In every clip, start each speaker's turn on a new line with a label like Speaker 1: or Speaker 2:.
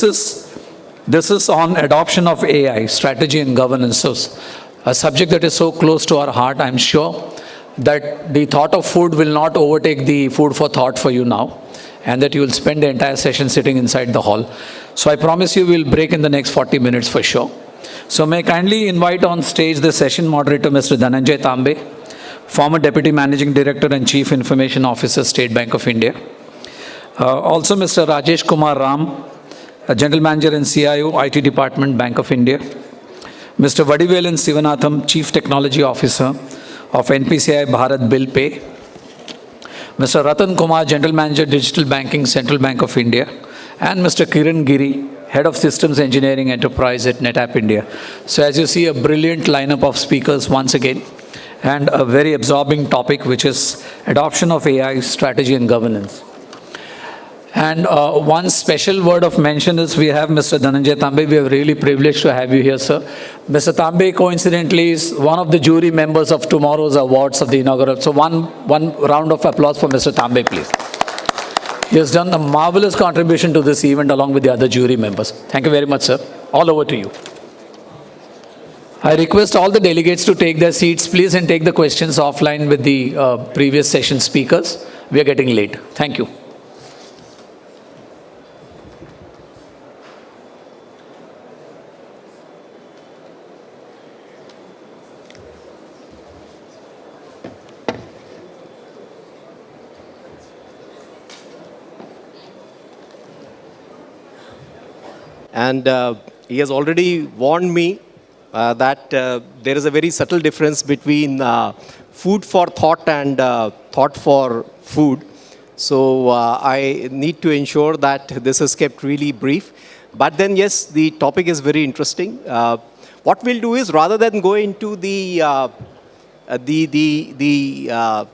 Speaker 1: This is on adoption of AI, strategy and governance. So a subject that is so close to our heart, I'm sure that the thought of food will not overtake the food for thought for you now, and that you will spend the entire session sitting inside the hall. So I promise you we'll break in the next 40 minutes for sure. So may I kindly invite on stage the session moderator, Mr. Dhananjay Tambe, former Deputy Managing Director and Chief Information Officer, State Bank of India. Also Mr. Rajesh Kumar Ram, General Manager and CIO, IT Department, Bank of India. Mr. Vadivelan Sivanatham, Chief Technology Officer of NPCI Bharat Bill Pay. Mr. Ratan Kumar, General Manager, Digital Banking, Central Bank of India. And Mr. Kiran Giri, Head of Systems Engineering Enterprise at NetApp India. So as you see, a brilliant lineup of speakers once again, and a very absorbing topic, which is adoption of AI, strategy and governance. And one special word of mention is we have Mr. Dhananjay Tambe. We are really privileged to have you here, sir. Mr. Tambe, coincidentally, is one of the jury members of tomorrow's awards of the inaugural. So one round of applause for Mr. Tambe, please. He has done a marvelous contribution to this event along with the other jury members. Thank you very much, sir. All over to you. I request all the delegates to take their seats, please, and take the questions offline with the previous session speakers. We are getting late. Thank you.
Speaker 2: And he has already warned me that there is a very subtle difference between food for thought and thought for food. So I need to ensure that this is kept really brief. But then, yes, the topic is very interesting. What we'll do is, rather than go into the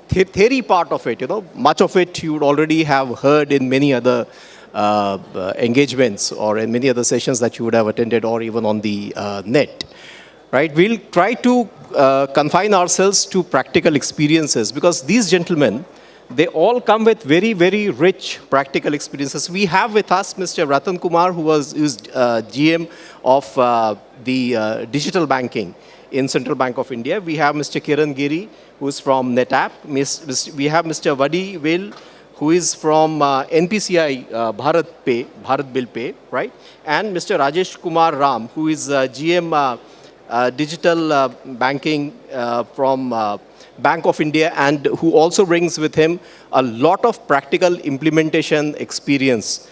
Speaker 2: theory part of it, much of it you would already have heard in many other engagements or in many other sessions that you would have attended, or even on the net, right? We'll try to confine ourselves to practical experiences, because these gentlemen, they all come with very, very rich practical experiences. We have with us Mr. Ratan Kumar, who is GM of the digital banking in Central Bank of India. We have Mr. Kiran Giri, who is from NetApp. We have Mr. Vadivelan, who is from NPCI Bharat Bill Pay, right? And Mr. Rajesh Kumar Ram, who is GM Digital Banking from Bank of India, and who also brings with him a lot of practical implementation experience,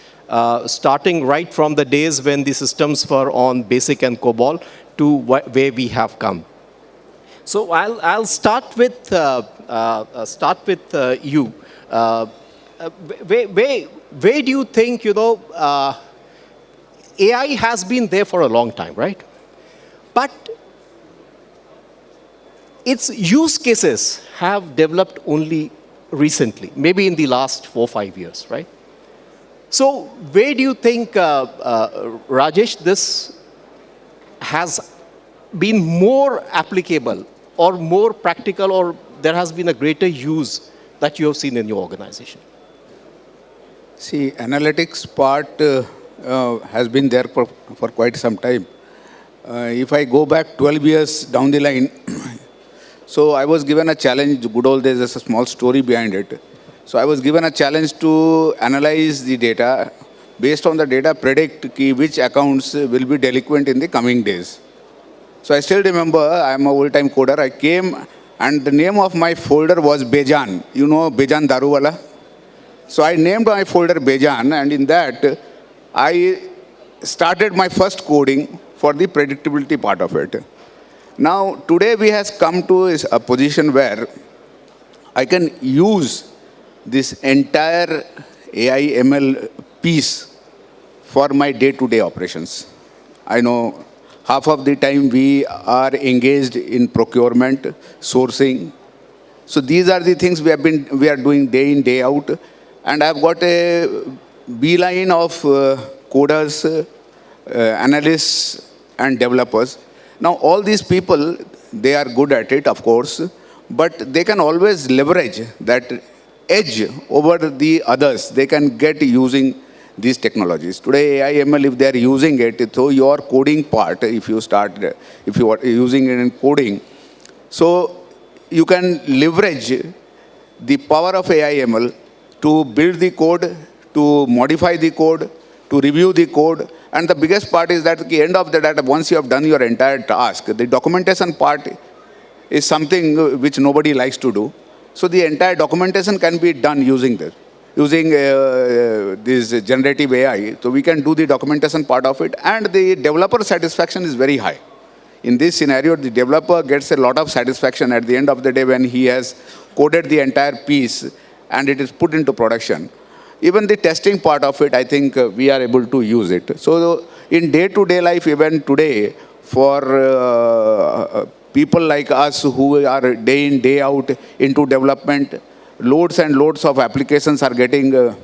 Speaker 2: starting right from the days when the systems were on BASIC and COBOL to where we have come. So I'll start with you. Where do you think, AI has been there for a long time, right? But its use cases have developed only recently, maybe in the last 4 or 5 years, right? So where do you think, Rajesh, this has been more applicable or more practical, or there has been a greater use that you have seen in your organization?
Speaker 3: See, analytics part has been there for quite some time. If I go back 12 years down the line, so I was given a challenge, good old days, there's a small story behind it. So I was given a challenge to analyze the data, based on the data predict which accounts will be delinquent in the coming days. So I still remember, I'm an old-time coder, I came and the name of my folder was Bejan. You know Bejan Daruwala? So I named my folder Bejan, and in that, I started my first coding for the predictability part of it. Now, today we has come to a position where I can use this entire AI ML piece for my day-to-day operations. I know half of the time we are engaged in procurement, sourcing. So these are the things we are doing day in, day out. And I've got a beeline of coders, analysts, and developers. Now, all these people, they are good at it, of course, but they can always leverage that edge over the others. They can get using these technologies. Today, AI, ML, if they are using it, so your coding part, if you are using it in coding, so you can leverage the power of AI, ML to build the code, to modify the code, to review the code. And the biggest part is that at the end of the day, once you have done your entire task, the documentation part is something which nobody likes to do. So the entire documentation can be done using this. Using this generative AI, so we can do the documentation part of it, and the developer satisfaction is very high. In this scenario, the developer gets a lot of satisfaction at the end of the day when he has coded the entire piece and it is put into production. Even the testing part of it, I think we are able to use it. So in day-to-day life, even today, for people like us who are day in, day out into development, loads and loads of applications are getting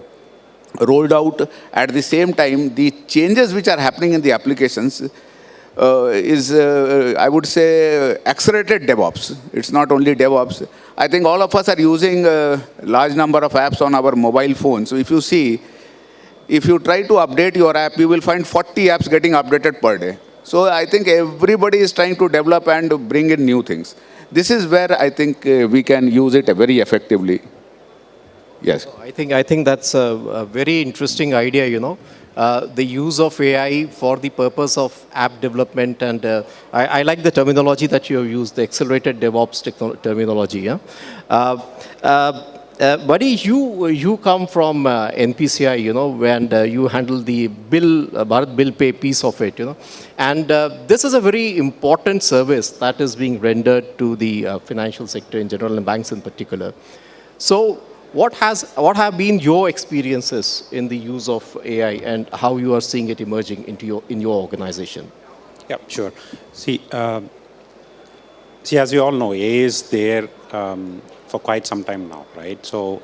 Speaker 3: rolled out. At the same time, the changes which are happening in the applications is, I would say, accelerated DevOps. It's not only DevOps. I think all of us are using a large number of apps on our mobile phones. So if you see, if you try to update your app, you will find 40 apps getting updated per day. So I think everybody is trying to develop and bring in new things. This is where I think we can use it very effectively. Yes.
Speaker 2: I think that's a very interesting idea, the use of AI for the purpose of app development. And I like the terminology that you have used, the accelerated DevOps terminology. Yeah? Buddy, you come from NPCI, when you handle the Bharat Bill Pay piece of it, And this is a very important service that is being rendered to the financial sector in general and banks in particular. So what have been your experiences in the use of AI and how you are seeing it emerging in your organization?
Speaker 4: Yeah, sure. See, as you all know, AI is there for quite some time now, right? So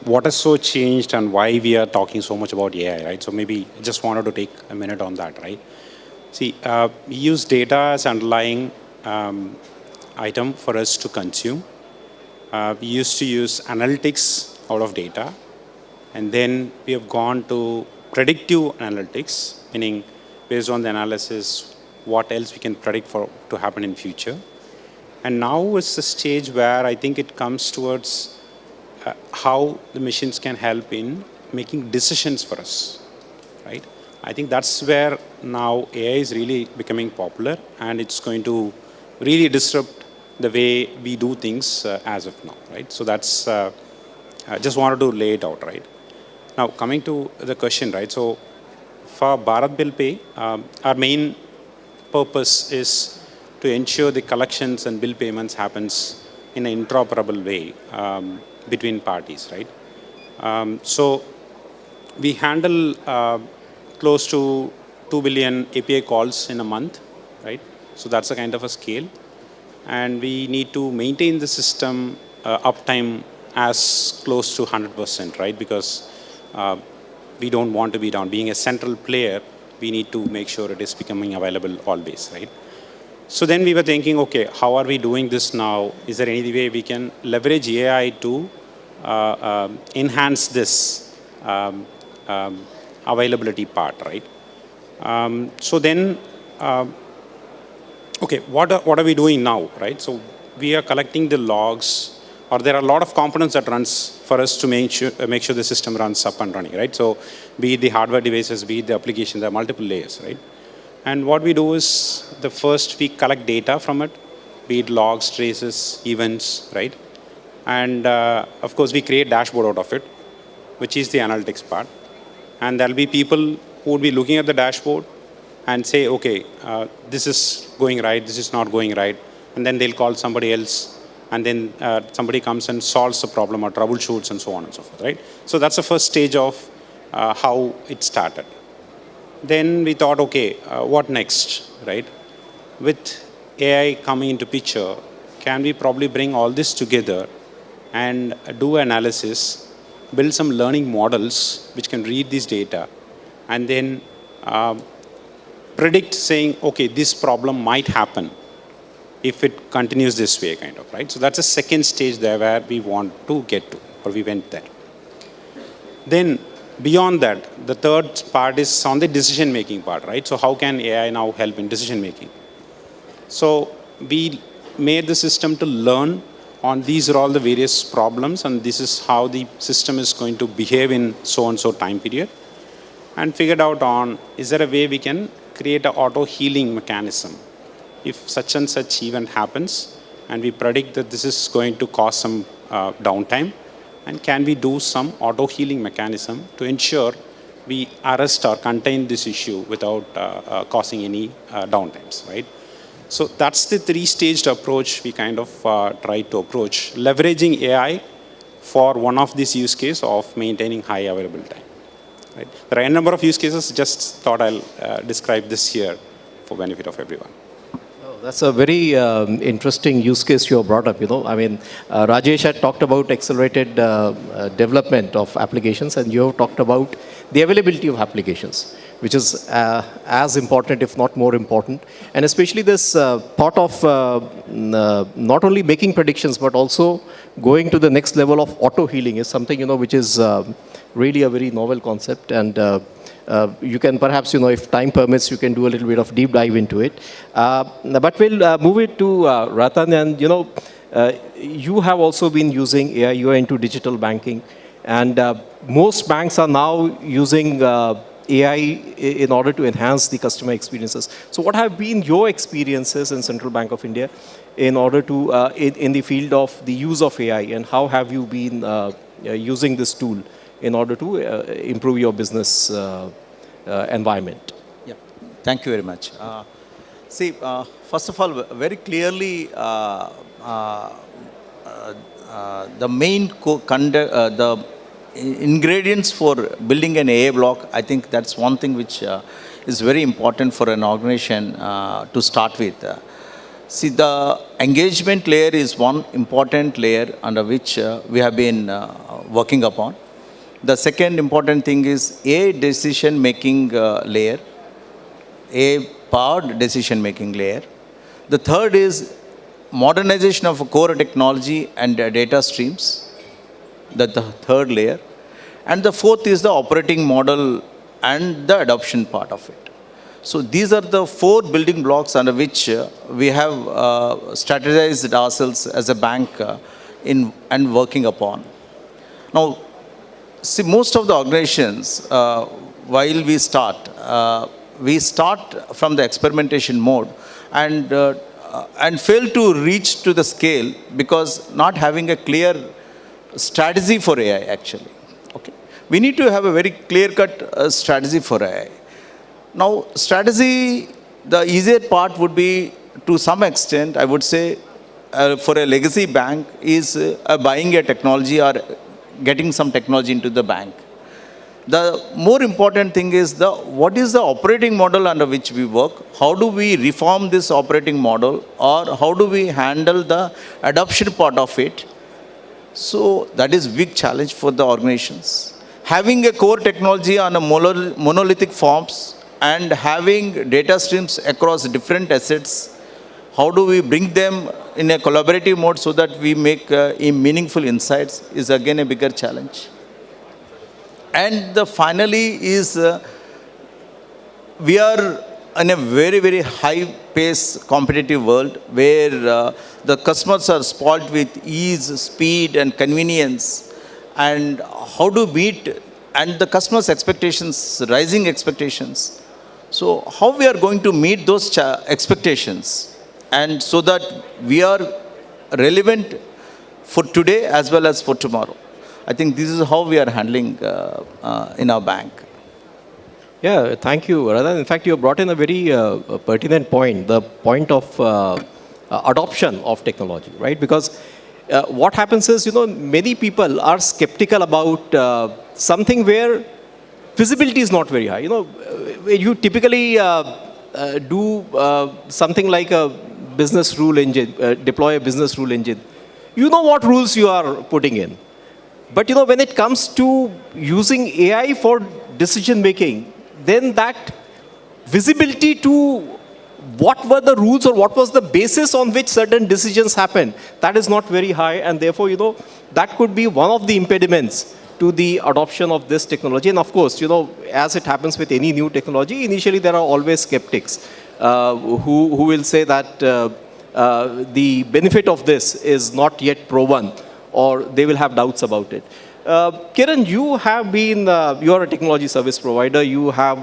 Speaker 4: what has so changed and why we are talking so much about AI, right? So maybe I just wanted to take a minute on that, right? See, we use data as underlying item for us to consume. We used to use analytics out of data, and then we have gone to predictive analytics, meaning based on the analysis, what else we can predict to happen in future. And now it's the stage where I think it comes towards how the machines can help in making decisions for us, right? I think that's where now AI is really becoming popular, and it's going to really disrupt the way we do things as of now, right? So that's, I just wanted to lay it out, right? Now, coming to the question, right? So for Bharat Bill Pay, our main purpose is to ensure the collections and bill payments happens in an interoperable way between parties, right? So we handle close to 2 billion API calls in a month, right? So that's a kind of a scale. And we need to maintain the system uptime as close to 100%, right? Because we don't want to be down. Being a central player, we need to make sure it is becoming available always, right? So then we were thinking, okay, how are we doing this now? Is there any way we can leverage AI to enhance this availability part, right? So then, okay, what are we doing now, right? So we are collecting the logs, or there are a lot of components that runs for us to make sure the system runs up and running, right? So be it the hardware devices, be it the application, there are multiple layers, right? And what we do is, the first we collect data from it, be it logs, traces, events, right? And of course, we create dashboard out of it, which is the analytics part. And there'll be people who will be looking at the dashboard and say, okay, this is going right, this is not going right. And then they'll call somebody else, and then somebody comes and solves the problem or troubleshoots and so on and so forth, right? So that's the first stage of how it started. Then we thought, okay, what next, right? With AI coming into picture, can we probably bring all this together and do analysis, build some learning models which can read this data, and then predict saying, okay, this problem might happen if it continues this way, kind of, right? So that's a second stage there where we want to get to, or we went there. Then Beyond that, the third part is on the decision-making part, right? So how can AI now help in decision-making? So we made the system to learn on these are all the various problems, and this is how the system is going to behave in so-and-so time period. And figured out on, is there a way we can create an auto-healing mechanism? If such and such event happens, and we predict that this is going to cause some downtime, and can we do some auto-healing mechanism to ensure we arrest or contain this issue without causing any downtimes, right? So that's the three-staged approach we kind of try to approach, leveraging AI for one of these use cases of maintaining high available time. Right? There are a number of use cases, just thought I'll describe this here for benefit of everyone.
Speaker 2: That's a very interesting use case you have brought up. I mean, Rajesh had talked about accelerated development of applications, and you have talked about the availability of applications, which is as important, if not more important. And especially this thought of not only making predictions, but also going to the next level of auto-healing is something, which is really a very novel concept. And you can perhaps, if time permits, you can do a little bit of deep dive into it. But we'll move it to Ratan. And, you have also been using AI. You are into digital banking. And most banks are now using AI in order to enhance the customer experiences. So what have been your experiences in Central Bank of India in order to, in the field of the use of AI? And how have you been using this tool in order to improve your business environment?
Speaker 5: Yeah, thank you very much. First of all, very clearly, the main the ingredients for building an AI block, I think that's one thing which is very important for an organization to start with. The engagement layer is one important layer under which we have been working upon. The second important thing is a decision-making layer, a powered decision-making layer. The third is modernization of core technology and data streams. That's the third layer. And the fourth is the operating model and the adoption part of it. So these are the four building blocks under which we have strategized ourselves as a bank and working upon. Now, see, most of the organizations, while we start from the experimentation mode and fail to reach to the scale because not having a clear strategy for AI actually. Okay, we need to have a very clear-cut strategy for AI. Now, strategy, the easier part would be, to some extent, I would say, for a legacy bank, is buying a technology or getting some technology into the bank. The more important thing is what is the operating model under which we work? How do we reform this operating model, or how do we handle the adoption part of it? So that is big challenge for the organizations. Having a core technology on a monolithic forms and having data streams across different assets, how do we bring them in a collaborative mode so that we make meaningful insights is again a bigger challenge. And finally is we are in a very, very high-paced competitive world where the customers are spoiled with ease, speed, and convenience. And how to meet and the customers' expectations, rising expectations. So how we are going to meet those expectations, and so that we are relevant for today as well as for tomorrow. I think this is how we are handling in our bank.
Speaker 2: Yeah, thank you, Radha. In fact, you brought in a very pertinent point, the point of adoption of technology, right? Because what happens is, many people are skeptical about something where visibility is not very high. You typically do something like a business rule engine, deploy a business rule engine. You know what rules you are putting in. But when it comes to using AI for decision making, then that visibility to what were the rules or what was the basis on which certain decisions happened, that is not very high. And therefore, that could be one of the impediments to the adoption of this technology? And of course, as it happens with any new technology, initially there are always skeptics who will say that the benefit of this is not yet proven, or they will have doubts about it. Kiran, you have been, you're a technology service provider. You have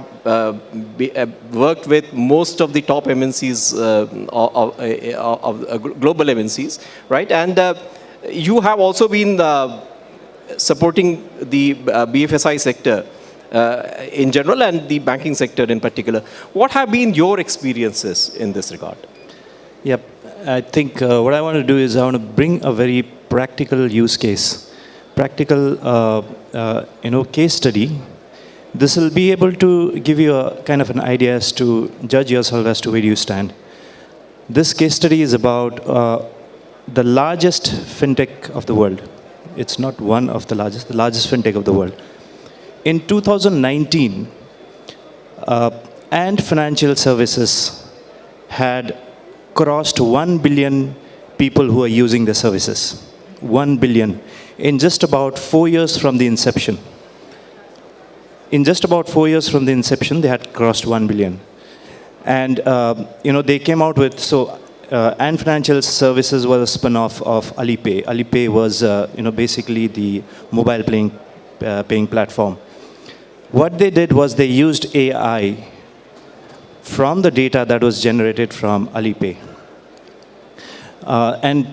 Speaker 2: worked with most of the top MNCs, of global MNCs, right? And you have also been supporting the BFSI sector in general and the banking sector in particular. What have been your experiences in this regard?
Speaker 6: Yep. I think what I want to do is I want to bring a very practical use case. Practical, case study. This will be able to give you a kind of an idea as to judge yourself as to where you stand. This case study is about the largest fintech of the world. It's not one of the largest fintech of the world. In 2019, and financial services had crossed 1 billion people who are using the services. 1 billion. In just about 4 years from the inception. In just about 4 years from the inception, they had crossed 1 billion. And, they came out with, and financial services was a spin-off of Alipay. Alipay was, basically the mobile paying platform. What they did was they used AI from the data that was generated from Alipay. And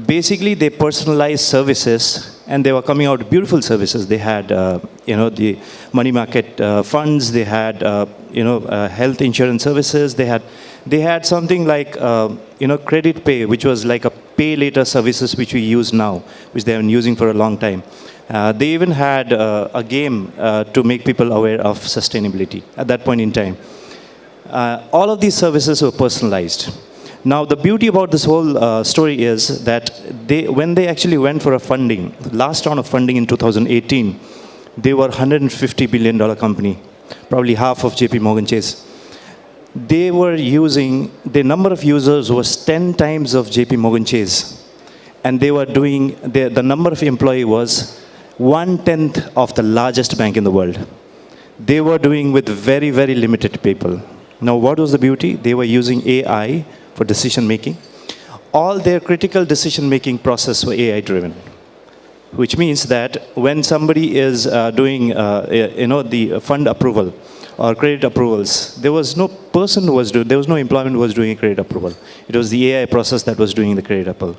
Speaker 6: basically, they personalized services, and they were coming out beautiful services. They had, the money market funds. They had, health insurance services. They had something like, credit pay, which was like a pay later services which we use now, which they have been using for a long time. They even had a game to make people aware of sustainability at that point in time. All of these services were personalized. Now, the beauty about this whole story is that when they actually went for a funding, last round of funding in 2018, they were $150 billion company, probably half of JP Morgan Chase. They were using, the number of users was 10 times of JP Morgan Chase. And they were doing, the number of employee was 1/10 of the largest bank in the world. They were doing with very, very limited people. Now, what was the beauty? They were using AI for decision making. All their critical decision making process were AI driven, which means that when somebody is doing the fund approval or credit approvals, there was no person who was doing, there was no employment who was doing a credit approval. It was the AI process that was doing the credit approval.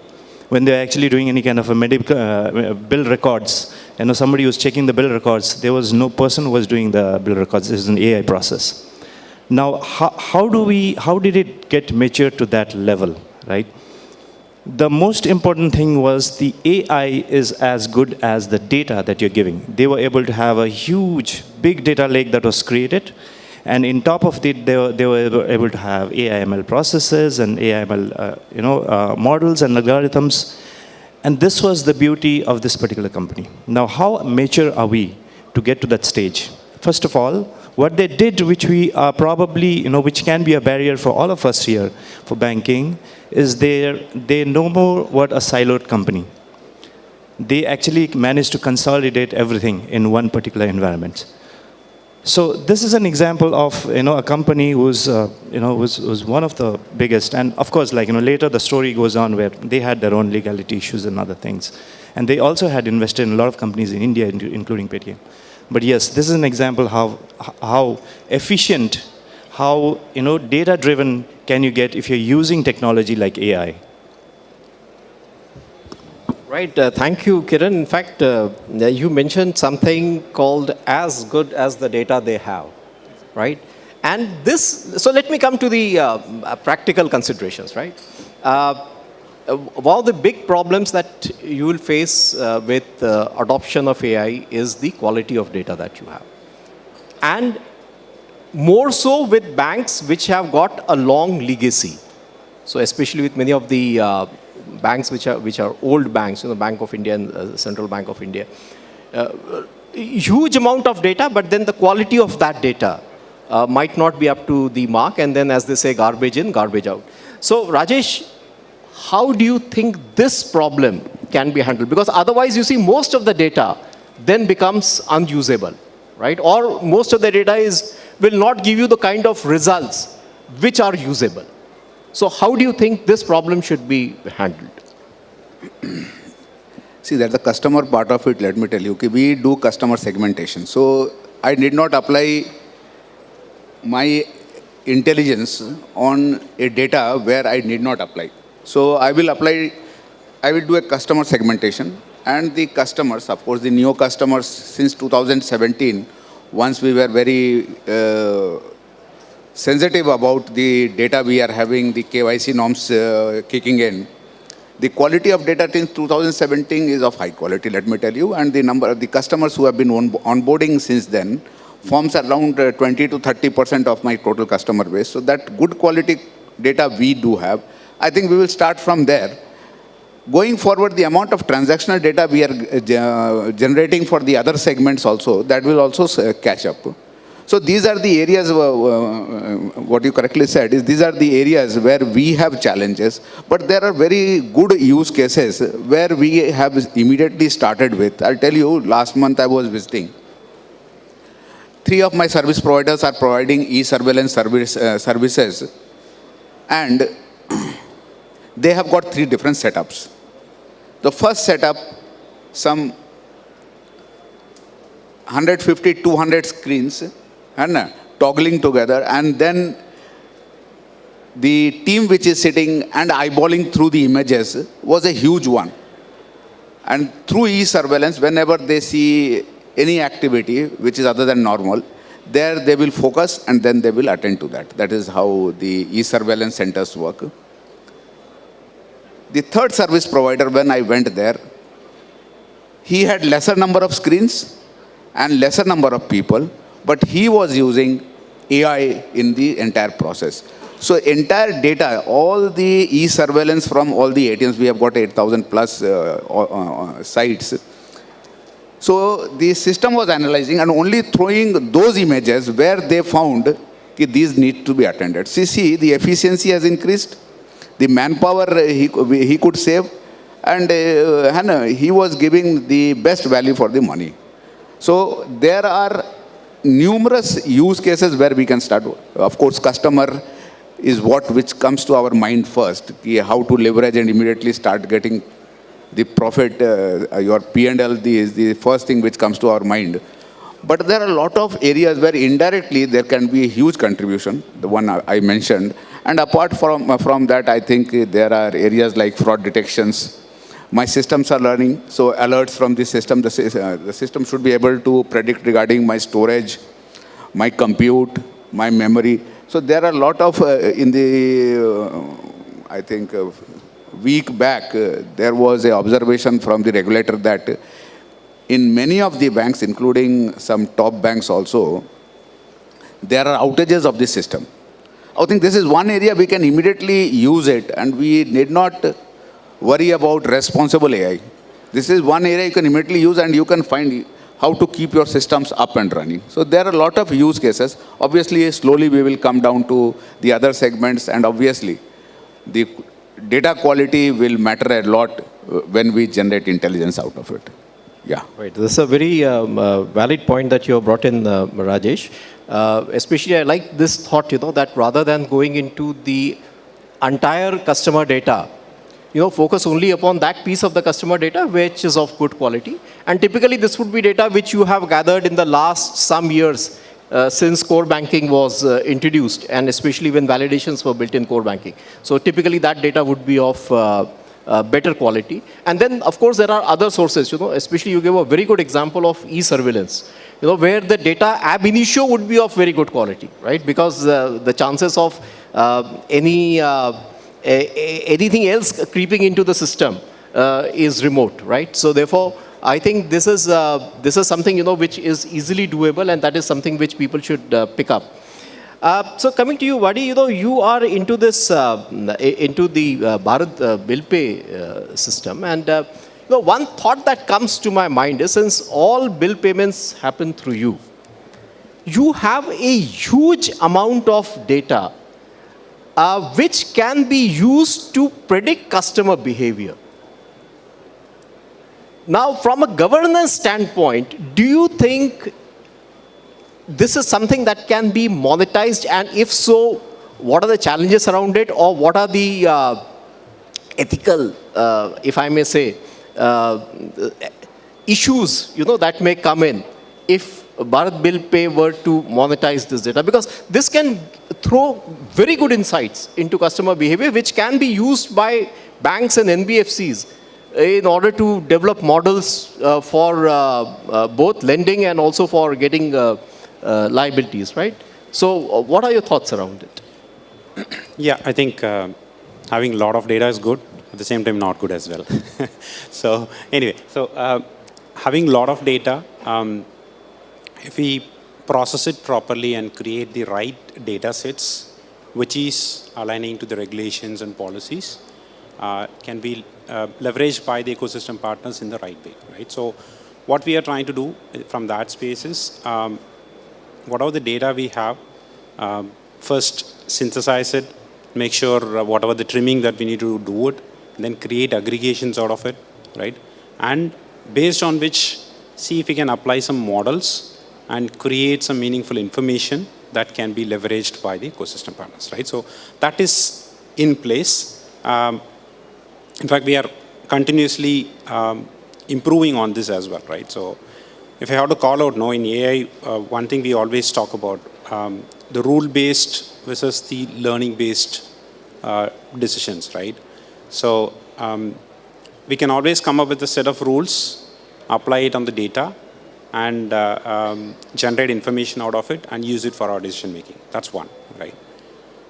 Speaker 6: When they were actually doing any kind of a medical bill records, somebody was checking the bill records, there was no person who was doing the bill records. This is an AI process. Now, how did it get matured to that level, right? The most important thing was the AI is as good as the data that you're giving. They were able to have a huge, big data lake that was created. And in top of it, they were able to have AI/ML processes and AI/ML models and algorithms. And this was the beauty of this particular company. Now, how mature are we to get to that stage? First of all, what they did, which we are probably, which can be a barrier for all of us here for banking, is they know more what a siloed company. They actually managed to consolidate everything in one particular environment. So this is an example of a company who's was one of the biggest, and of course, later the story goes on where they had their own legality issues and other things, and they also had invested in a lot of companies in India, including Paytm. But yes, this is an example how efficient, how data-driven can you get if you're using technology like AI.
Speaker 2: Right. Thank you, Kiran. In fact, you mentioned something called as good as the data they have, right? And this, so let me come to the practical considerations, right? One of the big problems that you will face with adoption of AI is the quality of data that you have. And more so with banks which have got a long legacy. So especially with many of the banks which are old banks, Bank of India and Central Bank of India. Huge amount of data, but then the quality of that data might not be up to the mark, and then as they say, garbage in, garbage out. So Rajesh, how do you think this problem can be handled? Because otherwise you see most of the data then becomes unusable, right? Or most of the data will not give you the kind of results which are usable. So how do you think this problem should be handled?
Speaker 3: See, that's the customer part of it, let me tell you. We do customer segmentation. So I did not apply my intelligence on a data where I need not apply. So I will do a customer segmentation, and the customers, of course, the new customers since 2017, once we were very sensitive about the data we are having, the KYC norms kicking in. The quality of data since 2017 is of high quality, let me tell you, and the number of the customers who have been onboarding since then forms around 20 to 30% of my total customer base. So that good quality data we do have. I think we will start from there. Going forward, the amount of transactional data we are generating for the other segments also, that will also catch up. So these are the areas, what you correctly said, is these are the areas where we have challenges, but there are very good use cases where we have immediately started with. I'll tell you, last month I was visiting. 3 of my service providers are providing e-surveillance services, and they have got 3 different setups. The first setup, some 150, 200 screens, and toggling together, and then the team which is sitting and eyeballing through the images was a huge one. And through e-surveillance, whenever they see any activity which is other than normal, there they will focus and then they will attend to that. That is how the e-surveillance centers work. The third service provider, when I went there, he had lesser number of screens and lesser number of people, but he was using AI in the entire process. So entire data, all the e-surveillance from all the ATMs, we have got 8,000 plus sites. So the system was analyzing and only throwing those images where they found that these need to be attended. See, the efficiency has increased, the manpower he could save, and he was giving the best value for the money. So there are numerous use cases where we can start. Of course, customer is which comes to our mind first. How to leverage and immediately start getting the profit, your P&L is the first thing which comes to our mind. But there are a lot of areas where indirectly there can be a huge contribution, the one I mentioned. And apart from that, I think there are areas like fraud detections. My systems are learning, so alerts from the system, the system should be able to predict regarding my storage, my compute, my memory. So there are a lot of, in the, I think, week back, there was an observation from the regulator that in many of the banks, including some top banks also, there are outages of the system. I think this is one area we can immediately use it, and we need not worry about responsible AI. This is one area you can immediately use, and you can find how to keep your systems up and running. So there are a lot of use cases. Obviously, slowly we will come down to the other segments, and obviously, the data quality will matter a lot when we generate intelligence out of it. Yeah.
Speaker 2: Right. This is a very valid point that you have brought in, Rajesh. Especially, I like this thought, that rather than going into the entire customer data, focus only upon that piece of the customer data which is of good quality. And typically, this would be data which you have gathered in the last some years since core banking was introduced, and especially when validations were built in core banking. So typically, that data would be of better quality. And then, of course, there are other sources, especially you gave a very good example of e-surveillance, where the data ab initio would be of very good quality, right? Because the chances of anything else creeping into the system is remote, right? So therefore, I think this is something, which is easily doable, and that is something which people should pick up. So coming to you, Vadi, you are into this, into the Bharat Bill Pay system. And one thought that comes to my mind is, since all bill payments happen through you, you have a huge amount of data which can be used to predict customer behavior. Now, from a governance standpoint, do you think this is something that can be monetized? And if so, what are the challenges around it, or what are the ethical, if I may say, issues, that may come in if Bharat Bill Pay were to monetize this data? Because this can throw very good insights into customer behavior, which can be used by banks and NBFCs in order to develop models for both lending and also for getting liabilities, right? So what are your thoughts around it?
Speaker 4: Yeah, I think having a lot of data is good, at the same time not good as well. So anyway, having a lot of data, if we process it properly and create the right data sets, which is aligning to the regulations and policies, can be leveraged by the ecosystem partners in the right way, right? So what we are trying to do from that space is, whatever the data we have, first synthesize it, make sure whatever the trimming that we need to do it, then create aggregations out of it, right? And based on which, see if we can apply some models and create some meaningful information that can be leveraged by the ecosystem partners, right? So that is in place. In fact, we are continuously improving on this as well, right? So if I have to call out, in AI, one thing we always talk about, the rule-based versus the learning-based decisions, right? So we can always come up with a set of rules, apply it on the data, and generate information out of it and use it for our decision making. That's one, right?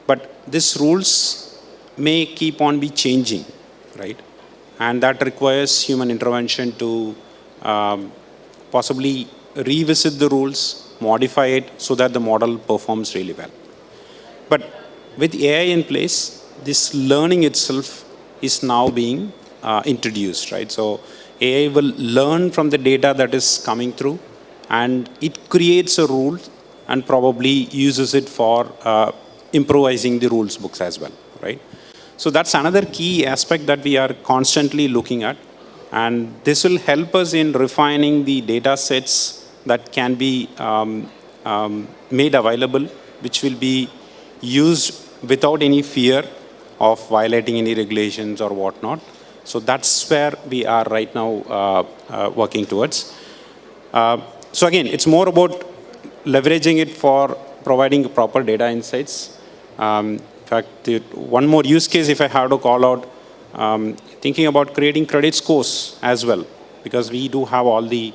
Speaker 4: But these rules may keep on be changing, right? And that requires human intervention to possibly revisit the rules, modify it so that the model performs really well. But with AI in place, this learning itself is now being introduced, right? So AI will learn from the data that is coming through, and it creates a rule and probably uses it for improvising the rules books as well, right? So that's another key aspect that we are constantly looking at. And this will help us in refining the data sets that can be made available, which will be used without any fear of violating any regulations or whatnot. So that's where we are right now working towards. So again, it's more about leveraging it for providing proper data insights. In fact, one more use case, if I have to call out, thinking about creating credit scores as well, because we do have all the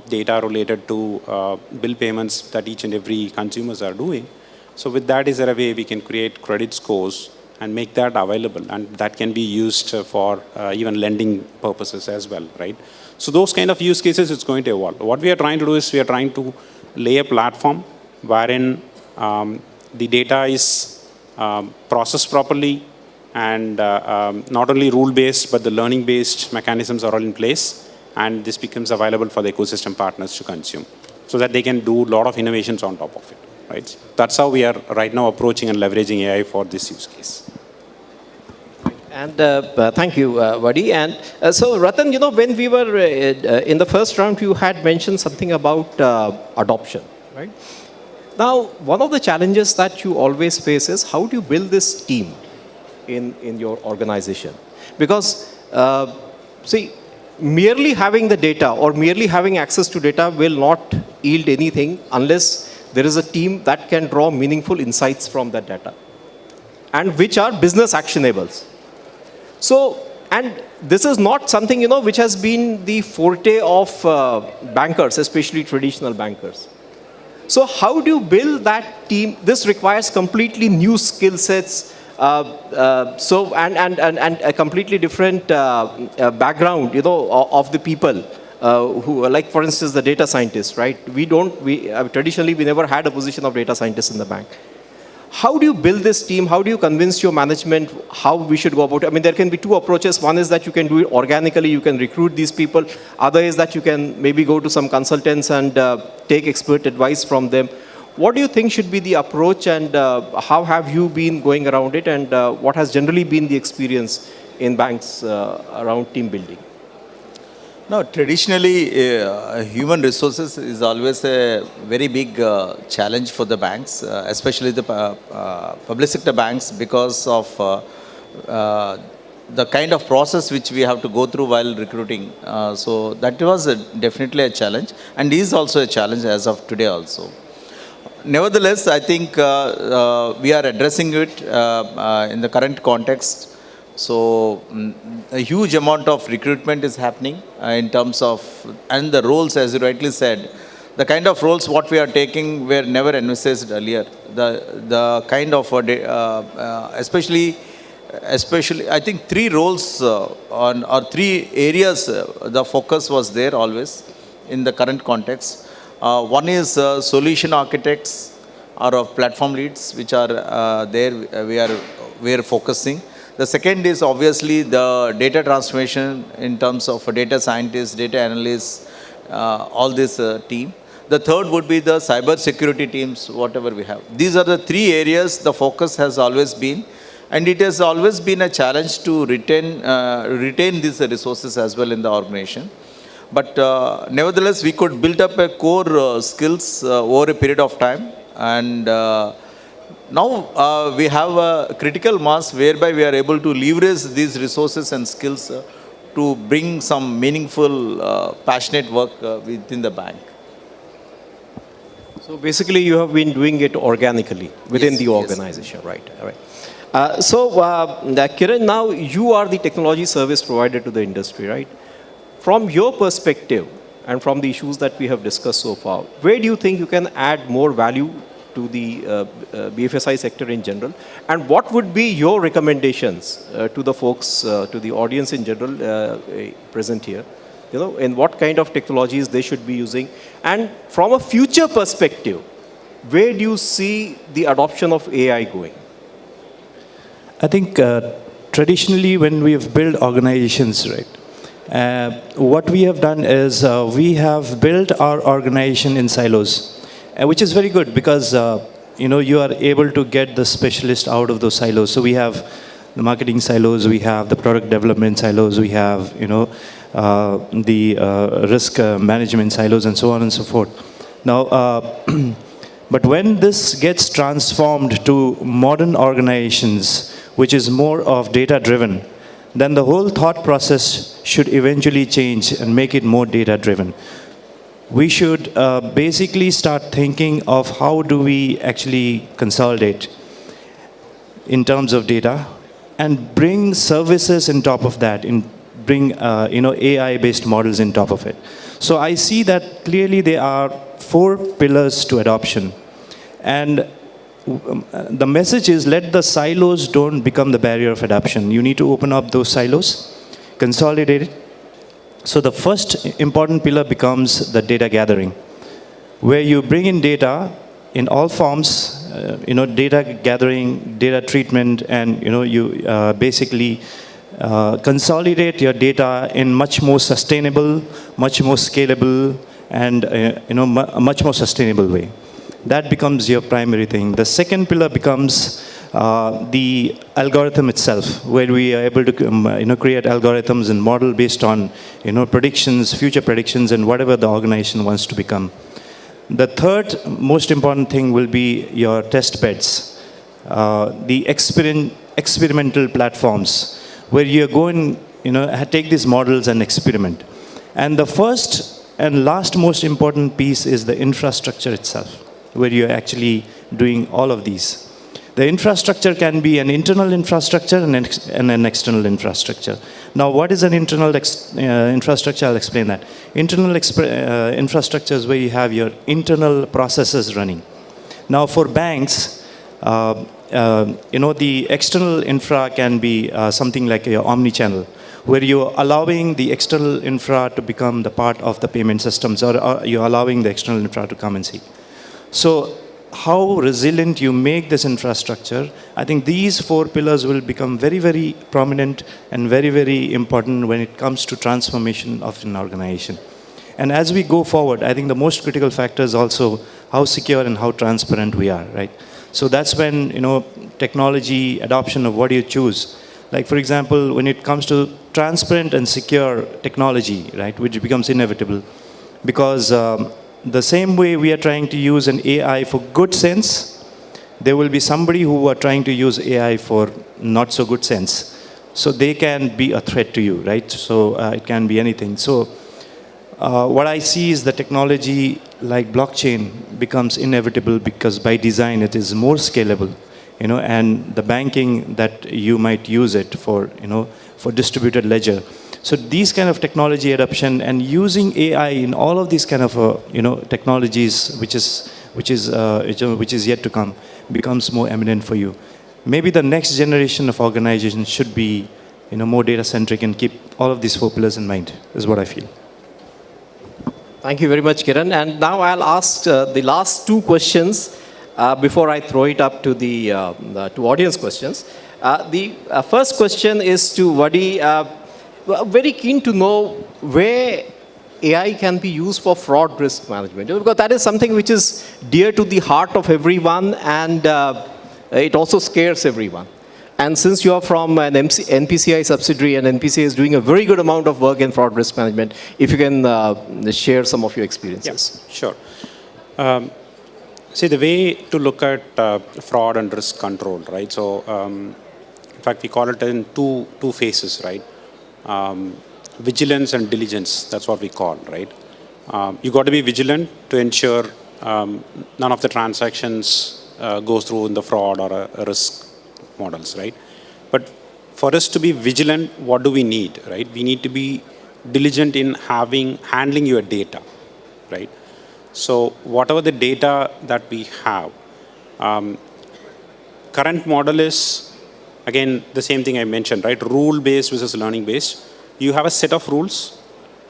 Speaker 4: data related to bill payments that each and every consumers are doing. So with that, is there a way we can create credit scores and make that available, and that can be used for even lending purposes as well, right? So those kind of use cases, it's going to evolve. What we are trying to do is we are trying to lay a platform wherein the data is processed properly, and not only rule-based, but the learning-based mechanisms are all in place, and this becomes available for the ecosystem partners to consume, so that they can do a lot of innovations on top of it, right? That's how we are right now approaching and leveraging AI for this use case.
Speaker 2: And thank you, Vadi. And so, Ratan, when we were in the first round, you had mentioned something about adoption, right? Now, one of the challenges that you always face is how do you build this team in your organization? Because, see, merely having the data or merely having access to data will not yield anything unless there is a team that can draw meaningful insights from that data and which are business actionables. So, and this is not something, which has been the forte of bankers, especially traditional bankers. So how do you build that team? This requires completely new skill sets, and a completely different background, of the people who, like for instance, the data scientists, right? Traditionally we never had a position of data scientist in the bank. How do you build this team? How do you convince your management how we should go about it? I mean, there can be two approaches. One is that you can do it organically, you can recruit these people. Other is that you can maybe go to some consultants and take expert advice from them. What do you think should be the approach, and how have you been going around it, and what has generally been the experience in banks around team building?
Speaker 5: No, traditionally, human resources is always a very big challenge for the banks, especially the public sector banks, because of the kind of process which we have to go through while recruiting. So that was definitely a challenge, and is also a challenge as of today also. Nevertheless, I think we are addressing it in the current context. So a huge amount of recruitment is happening in terms of, and the roles, as you rightly said, the kind of roles what we are taking were never envisaged earlier. The kind of, especially I think three roles or three areas, the focus was there always in the current context. One is solution architects or of platform leads, which are there, we are focusing. The second is obviously the data transformation in terms of data scientists, data analysts, all this team. The third would be the cyber security teams, whatever we have. These are the three areas the focus has always been, and it has always been a challenge to retain these resources as well in the organization. But nevertheless, we could build up a core skills over a period of time, and now we have a critical mass whereby we are able to leverage these resources and skills to bring some meaningful, passionate work within the bank.
Speaker 2: So basically, you have been doing it organically within
Speaker 5: Yes,
Speaker 2: the
Speaker 5: yes.
Speaker 2: organization, right? All right. Kiran, now you are the technology service provider to the industry, right? From your perspective and from the issues that we have discussed so far, where do you think you can add more value to the BFSI sector in general? And what would be your recommendations to the folks, to the audience in general present here? You know, in what kind of technologies they should be using? And from a future perspective, where do you see the adoption of AI going?
Speaker 6: I think traditionally when we have built organizations, right, what we have done is we have built our organization in silos, which is very good because you are able to get the specialist out of those silos. So we have the marketing silos, we have the product development silos, we have the risk management silos, and so on and so forth. Now, but when this gets transformed to modern organizations, which is more of data-driven, then the whole thought process should eventually change and make it more data-driven. We should basically start thinking of how do we actually consolidate in terms of data and bring services on top of that, bring AI-based models on top of it. So I see that clearly there are 4 pillars to adoption. And the message is let the silos don't become the barrier of adoption. You need to open up those silos, consolidate it. So the first important pillar becomes the data gathering, where you bring in data in all forms, data gathering, data treatment, and you basically consolidate your data in much more sustainable, much more scalable, and a much more sustainable way. That becomes your primary thing. The second pillar becomes the algorithm itself, where we are able to create algorithms and model based on predictions, future predictions, and whatever the organization wants to become. The third most important thing will be your test beds, the experimental platforms, where you go and take these models and experiment. And the first and last most important piece is the infrastructure itself, where you're actually doing all of these. The infrastructure can be an internal infrastructure and an external infrastructure. Now, what is an internal infrastructure? I'll explain that. Internal infrastructure is where you have your internal processes running. Now, for banks, the external infra can be something like your omni-channel, where you're allowing the external infra to become the part of the payment systems, or you're allowing the external infra to come and see. So how resilient you make this infrastructure, I think these 4 pillars will become very, very prominent and very, very important when it comes to transformation of an organization. And as we go forward, I think the most critical factor is also how secure and how transparent we are, right? So that's when, technology adoption of what you choose. Like, for example, when it comes to transparent and secure technology, right, which becomes inevitable. Because the same way we are trying to use an AI for good sense, there will be somebody who are trying to use AI for not so good sense. So they can be a threat to you, right? So it can be anything. So what I see is the technology like blockchain becomes inevitable because by design it is more scalable, and the banking that you might use it for, for distributed ledger. So these kind of technology adoption and using AI in all of these kind of, technologies, which is yet to come, becomes more eminent for you. Maybe the next generation of organizations should be, more data-centric and keep all of these 4 pillars in mind, is what I feel.
Speaker 2: Thank you very much, Kiran. And now I'll ask the last 2 questions before I throw it up to the to audience questions. The first question is to Vadi. Very keen to know where AI can be used for fraud risk management, because that is something which is dear to the heart of everyone, and it also scares everyone. And since you are from an NPCI subsidiary, and NPCI is doing a very good amount of work in fraud risk management, if you can share some of your experiences.
Speaker 4: Yeah, sure. See, the way to look at fraud and risk control, right? So, in fact, we call it in two phases, right? Vigilance and diligence, that's what we call, right? You got to be vigilant to ensure none of the transactions goes through in the fraud or a risk models, right? But for us to be vigilant, what do we need, right? We need to be diligent in handling your data, right? So whatever the data that we have, current model is, again, the same thing I mentioned, right? Rule-based versus learning-based. You have a set of rules.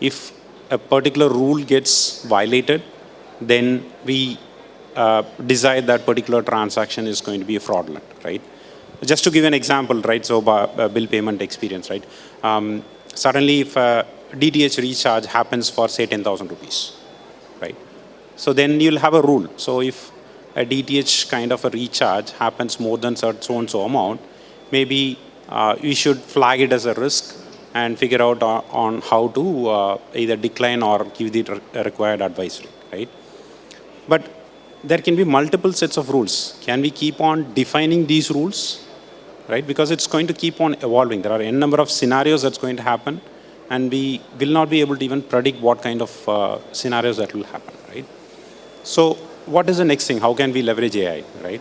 Speaker 4: If a particular rule gets violated, then we decide that particular transaction is going to be fraudulent, right? Just to give an example, right? So bill payment experience, right? Suddenly, if a DTH recharge happens for, say, 10,000 rupees, right? So then you'll have a rule. So if a DTH kind of a recharge happens more than so and so amount, maybe we should flag it as a risk and figure out on how to either decline or give the required advisory, right? But there can be multiple sets of rules. Can we keep on defining these rules, right? Because it's going to keep on evolving. There are n number of scenarios that's going to happen, and we will not be able to even predict what kind of scenarios that will happen, right? So what is the next thing? How can we leverage AI, right?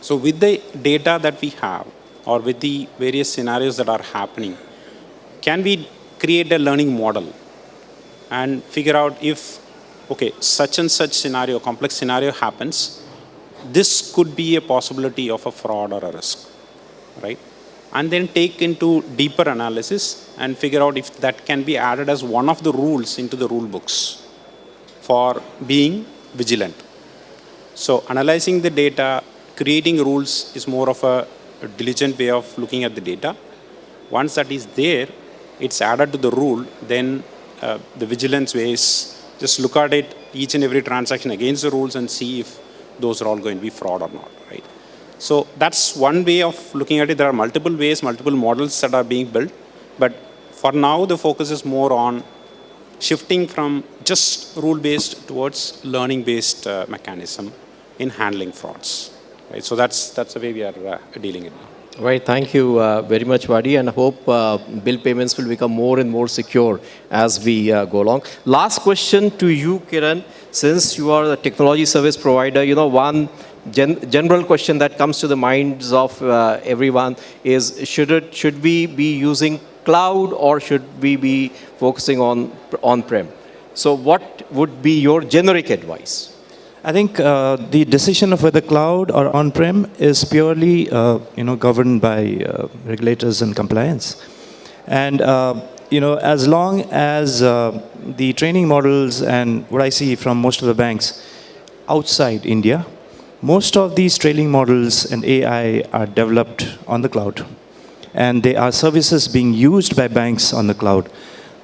Speaker 4: So with the data that we have, or with the various scenarios that are happening, can we create a learning model and figure out if, okay, such and such scenario, complex scenario happens, this could be a possibility of a fraud or a risk, right? And then take into deeper analysis and figure out if that can be added as one of the rules into the rule books for being vigilant. So analyzing the data, creating rules is more of a diligent way of looking at the data. Once that is there, it's added to the rule, then the vigilance way is just look at it, each and every transaction against the rules, and see if those are all going to be fraud or not, right? So that's one way of looking at it. There are multiple ways, multiple models that are being built. But for now, the focus is more on shifting from just rule-based towards learning-based mechanism in handling frauds, right? So that's the way we are dealing it now.
Speaker 2: Right, thank you very much, Vadi, and I hope bill payments will become more and more secure as we go along. Last question to you, Kiran. Since you are the technology service provider, one general question that comes to the minds of everyone is, should we be using cloud or should we be focusing on on-prem? So what would be your generic advice?
Speaker 6: I think the decision of whether cloud or on-prem is purely, governed by regulators and compliance. And, as long as the training models and what I see from most of the banks outside India, most of these training models and AI are developed on the cloud. And they are services being used by banks on the cloud.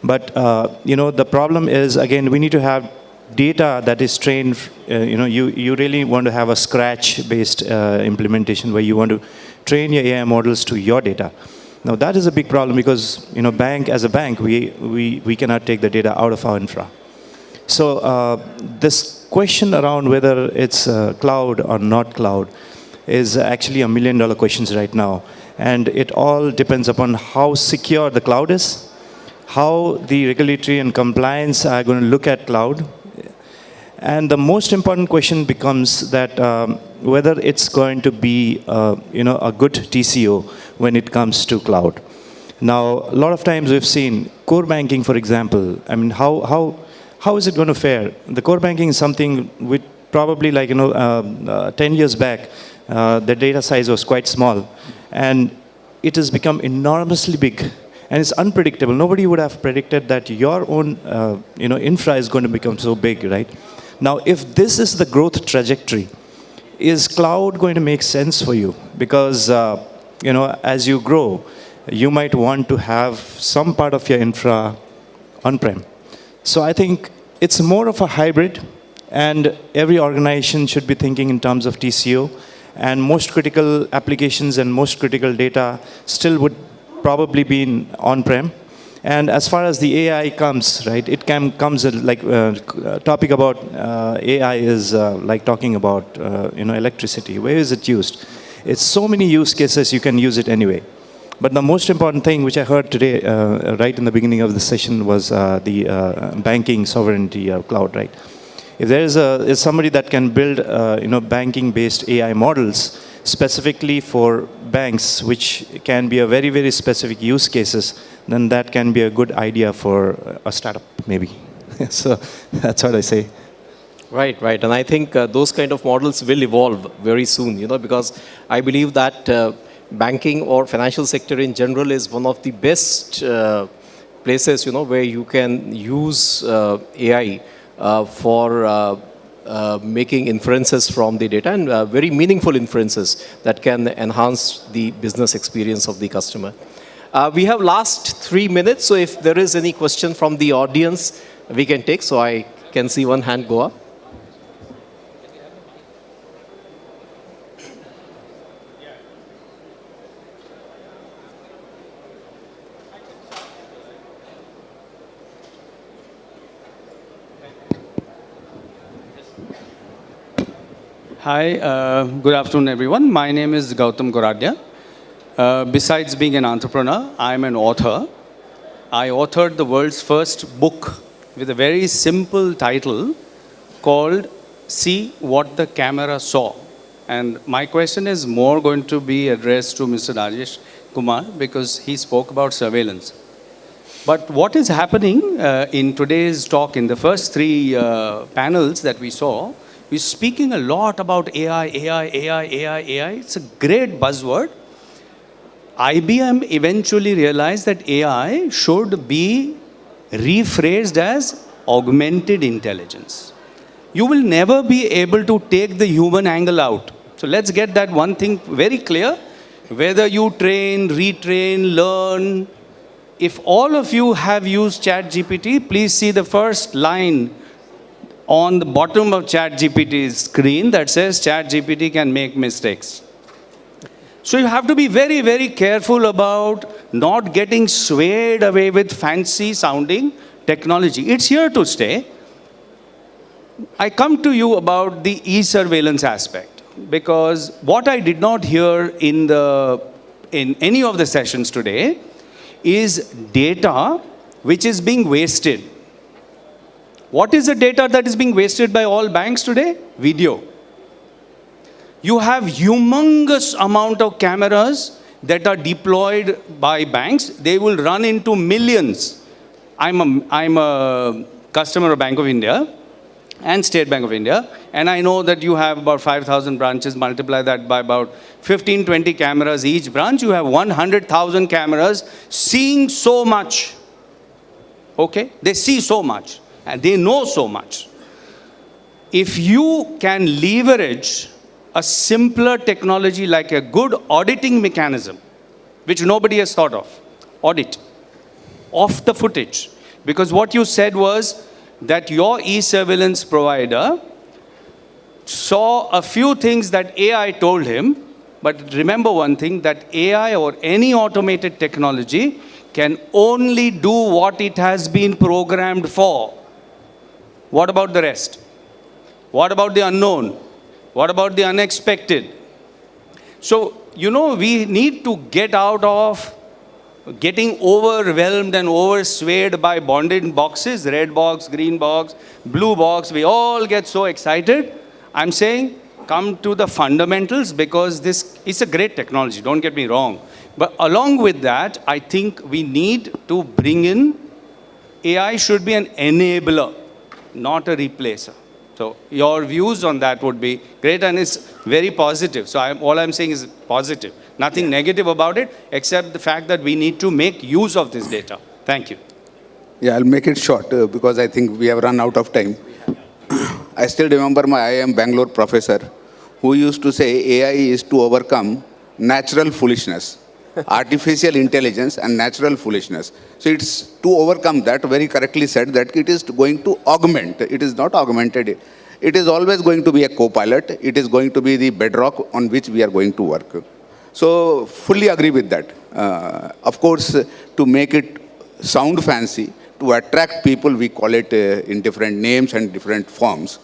Speaker 6: But, the problem is, again, we need to have data that is trained, you really want to have a scratch-based implementation where you want to train your AI models to your data. Now that is a big problem because, as a bank, we cannot take the data out of our infra. So this question around whether it's cloud or not cloud is actually $1 million questions right now. And it all depends upon how secure the cloud is, how the regulatory and compliance are going to look at cloud. And the most important question becomes that whether it's going to be a good TCO when it comes to cloud. Now, a lot of times we've seen core banking, for example. I mean, how is it going to fare? The core banking is something which probably 10 years back, the data size was quite small. And it has become enormously big. And it's unpredictable. Nobody would have predicted that your own infra is going to become so big, right? Now, if this is the growth trajectory, is cloud going to make sense for you? Because, as you grow, you might want to have some part of your infra on-prem. So I think it's more of a hybrid, and every organization should be thinking in terms of TCO, and most critical applications and most critical data still would probably be in on-prem. And as far as the AI comes, right, it comes like topic about AI is like talking about electricity. Where is it used? It's so many use cases you can use it anyway. But the most important thing which I heard today, right in the beginning of the session, was the banking sovereignty cloud, right? If there is somebody that can build banking-based AI models specifically for banks, which can be a very, very specific use cases, then that can be a good idea for a startup, maybe. So that's what I say.
Speaker 2: Right. And I think those kind of models will evolve very soon, because I believe that banking or financial sector in general is one of the best places, where you can use AI for making inferences from the data, and very meaningful inferences that can enhance the business experience of the customer. We have last 3 minutes, so if there is any question from the audience, we can take. So I can see one hand go up.
Speaker 7: Hi, good afternoon, everyone. My name is Gautam Goradia. Besides being an entrepreneur, I'm an author. I authored the world's first book with a very simple title called See What the Camera Saw. And my question is more going to be addressed to Mr. Rajesh Kumar because he spoke about surveillance. But what is happening in today's talk, in the first 3 panels that we saw, we're speaking a lot about AI. It's a great buzzword. IBM eventually realized that AI should be rephrased as augmented intelligence. You will never be able to take the human angle out. So let's get that one thing very clear. Whether you train, retrain, learn, if all of you have used ChatGPT, please see the first line on the bottom of ChatGPT's screen that says ChatGPT can make mistakes. So you have to be very, very careful about not getting swayed away with fancy sounding technology. It's here to stay. I come to you about the e-surveillance aspect because what I did not hear in any of the sessions today is data which is being wasted. What is the data that is being wasted by all banks today? Video. You have humongous amount of cameras that are deployed by banks. They will run into millions. I'm a customer of Bank of India and State Bank of India, and I know that you have about 5,000 branches. Multiply that by about 15, 20 cameras each branch. You have 100,000 cameras seeing so much. Okay? They see so much. And they know so much. If you can leverage a simpler technology like a good auditing mechanism, which nobody has thought of, audit, off the footage. Because what you said was that your e-surveillance provider saw a few things that AI told him, But remember one thing, that AI or any automated technology can only do what it has been programmed for. What about the rest? What about the unknown? What about the unexpected? So, we need to get out of getting overwhelmed and overswayed by bonded boxes, red box, green box, blue box. We all get so excited. I'm saying come to the fundamentals, because this is a great technology, don't get me wrong. But along with that, I think we need to bring in AI should be an enabler, not a replacer. So your views on that would be great, and it's very positive. So all I'm saying is positive. Nothing negative about it, except the fact that we need to make use of this data. Thank you.
Speaker 3: Yeah, I'll make it short because I think we have run out of time. I still remember my IIM Bangalore professor who used to say AI is to overcome natural foolishness, artificial intelligence and natural foolishness. So it's to overcome that, very correctly said, that it is going to augment. It is not augmented. It is always going to be a co-pilot. It is going to be the bedrock on which we are going to work. So fully agree with that. Of course, to make it sound fancy, to attract people, we call it in different names and different forms.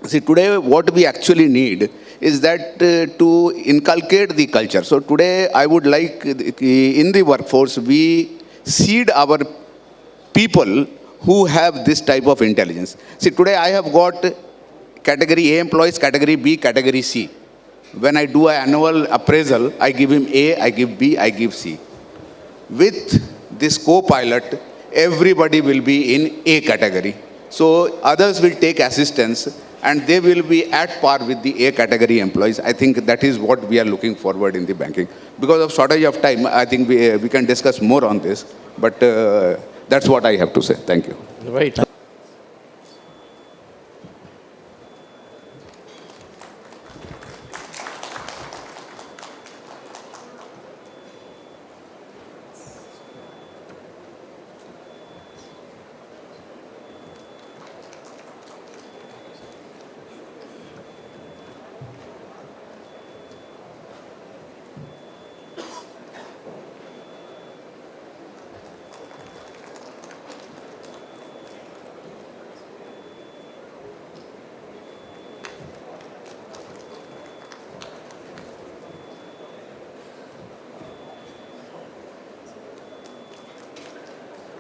Speaker 3: See, today what we actually need is that to inculcate the culture. So today I would like, in the workforce, we seed our people who have this type of intelligence. See, today I have got category A employees, category B, category C. When I do an annual appraisal, I give him A, I give B, I give C. With this co-pilot, everybody will be in A category. So others will take assistance and they will be at par with the A category employees. I think that is what we are looking forward in the banking. Because of shortage of time, I think we can discuss more on this. But that's what I have to say. Thank you.
Speaker 1: Right.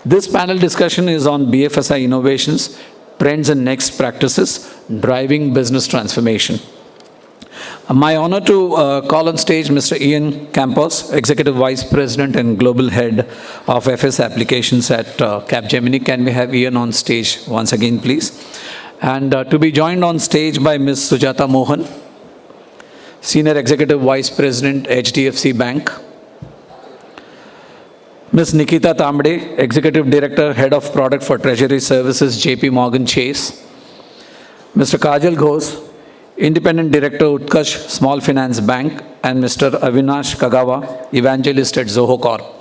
Speaker 1: This panel discussion is on BFSI innovations, trends and next practices, driving business transformation. My honor to call on stage Mr. Ian Campos, Executive Vice President and Global Head of FS Applications at Capgemini. Can we have Ian on stage once again, please? And to be joined on stage by Ms. Sujata Mohan, Senior Executive Vice President, HDFC Bank. Ms. Nikita Tambe, Executive Director, Head of Product for Treasury Services, JP Morgan Chase. Mr. Kajal Ghosh, Independent Director, Utkarsh Small Finance Bank, and Mr. Avinash Kagawa, Evangelist at Zoho Corp.